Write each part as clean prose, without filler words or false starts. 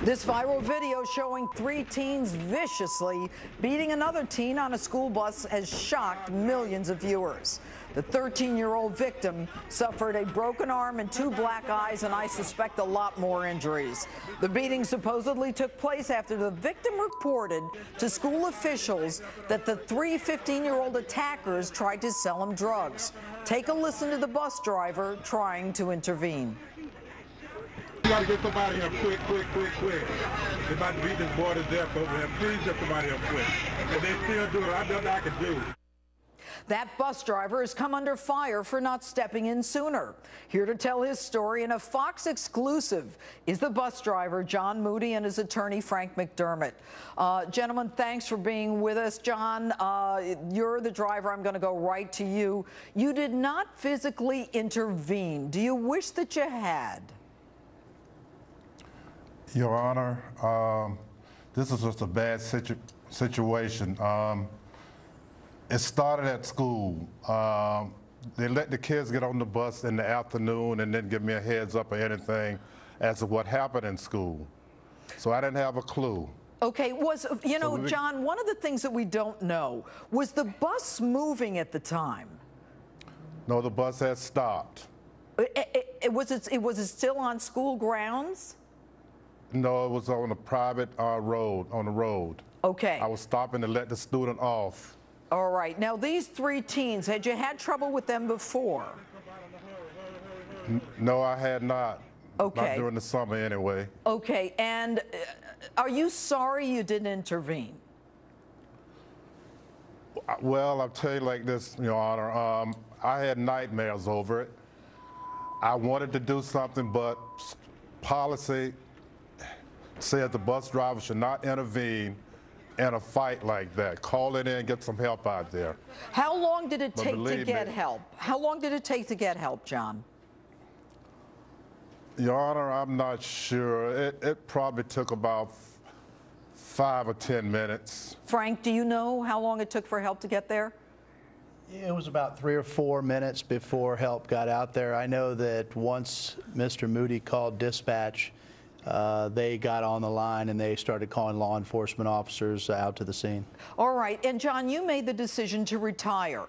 This viral video showing 3 teens viciously beating another teen on a school bus has shocked millions of viewers. The 13-year-old victim suffered a broken arm and 2 black eyes, and I suspect a lot more injuries. The beating supposedly took place after the victim reported to school officials that the 3 15-year-old attackers tried to sell him drugs. Take a listen to the bus driver trying to intervene. You gotta get somebody here quick. They're about to beat this boy to death over here. Please get somebody here quick. And they still do it. I know I can do. That bus driver has come under fire for not stepping in sooner. Here to tell his story in a Fox exclusive is the bus driver, John Moody, and his attorney, Frank McDermott. Gentlemen, thanks for being with us. John, you're the driver. I'm going to go right to you. You did not physically intervene. Do you wish that you had? Your Honor, this is just a bad situation. It started at school. They let the kids get on the bus in the afternoon and didn't give me a heads up or anything as to what happened in school. So I didn't have a clue. Okay, John, one of the things that we don't know, was the bus moving at the time? No, the bus had stopped. Was it still on school grounds? No, it was on a private road, on the road. Okay. I was stopping to let the student off. All right. Now, these 3 teens, had you had trouble with them before? No, I had not. Okay. Not during the summer, anyway. Okay. And are you sorry you didn't intervene? Well, I'll tell you like this, Your Honor. I had nightmares over it. I wanted to do something, but policy said the bus driver should not intervene in a fight like that. Call it in, get some help out there. How long did it take to get help? How long did it take to get help, John? Your Honor, I'm not sure. It probably took about 5 or 10 minutes. Frank, do you know how long it took for help to get there? It was about 3 or 4 minutes before help got out there. I know that once Mr. Moody called dispatch, they got on the line and they started calling law enforcement officers out to the scene. All right. And John, you made the decision to retire.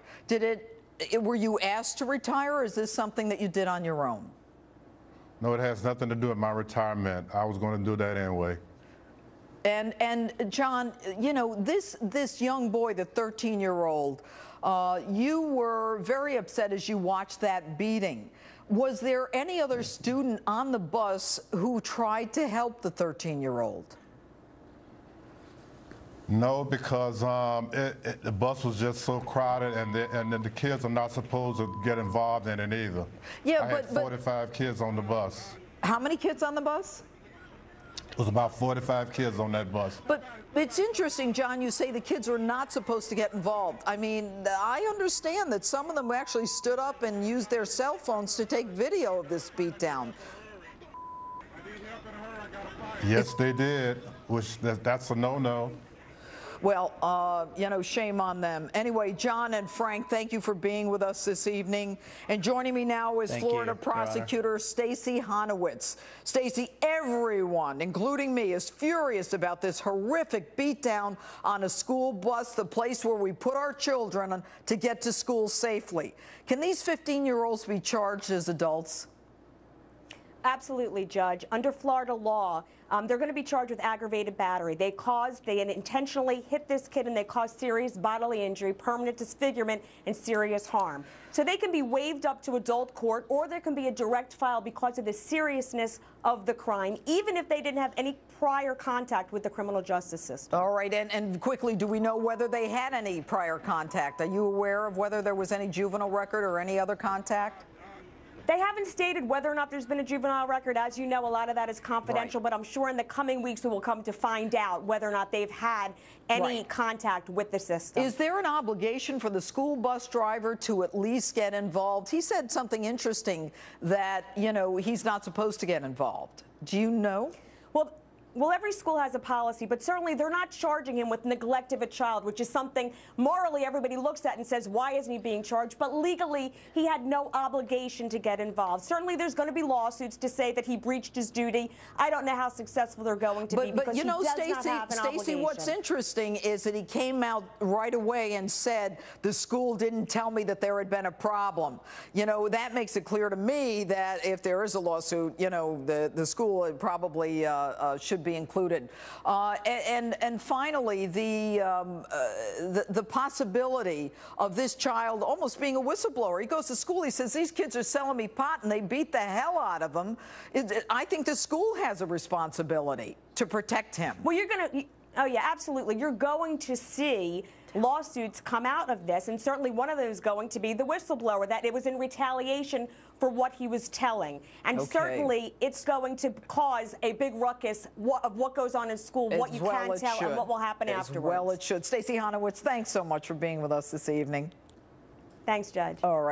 Were you asked to retire, or is this something that you did on your own? No, it has nothing to do with my retirement. I was going to do that anyway. And John, you know, this young boy, the 13-year-old, you were very upset as you watched that beating. Was there any other student on the bus who tried to help the 13-year-old? No, because the bus was just so crowded, and the kids are not supposed to get involved in it either. Yeah, I had 45 kids on the bus. How many kids on the bus? It was about 45 kids on that bus. But it's interesting, John, you say the kids were not supposed to get involved. I mean, I understand that some of them actually stood up and used their cell phones to take video of this beatdown. Yes, they did, which that's a no-no. Well, you know, shame on them. Anyway, John and Frank, thank you for being with us this evening. And joining me now is Florida prosecutor Stacey Honowitz. Stacey, everyone, including me, is furious about this horrific beatdown on a school bus, the place where we put our children to get to school safely. Can these 15-year-olds be charged as adults? Absolutely, Judge. Under Florida law, they're going to be charged with aggravated battery. They intentionally hit this kid, and they caused serious bodily injury, permanent disfigurement, and serious harm. So they can be waived up to adult court, or there can be a direct file because of the seriousness of the crime, even if they didn't have any prior contact with the criminal justice system. All right, and quickly, do we know whether they had any prior contact? Are you aware of whether there was any juvenile record or any other contact? They haven't stated whether or not there's been a juvenile record. As you know, a lot of that is confidential, but I'm sure in the coming weeks we will come to find out whether or not they've had any contact with the system. Is there an obligation for the school bus driver to at least get involved? He said something interesting that, you know, he's not supposed to get involved. Do you know? Well, Well, every school has a policy, but certainly they're not charging him with neglect of a child, which is something morally everybody looks at and says, why isn't he being charged? But legally, he had no obligation to get involved. Certainly there's going to be lawsuits to say that he breached his duty. I don't know how successful they're going to be because you know, he does not have an Stacey, obligation. what's interesting is that he came out right away and said the school didn't tell me that there had been a problem. You know, that makes it clear to me that if there is a lawsuit, you know, the school probably should be included. And finally, the possibility of this child almost being a whistleblower. He goes to school, he says, these kids are selling me pot, and they beat the hell out of him. I think the school has a responsibility to protect him. Well, you're going to... Oh, yeah, absolutely. You're going to see lawsuits come out of this, and certainly one of those is going to be the whistleblower, that it was in retaliation for what he was telling. And certainly it's going to cause a big ruckus of what goes on in school, what you can tell, and what will happen afterwards. Well, it should. Stacey Honowitz, thanks so much for being with us this evening. Thanks, Judge. All right.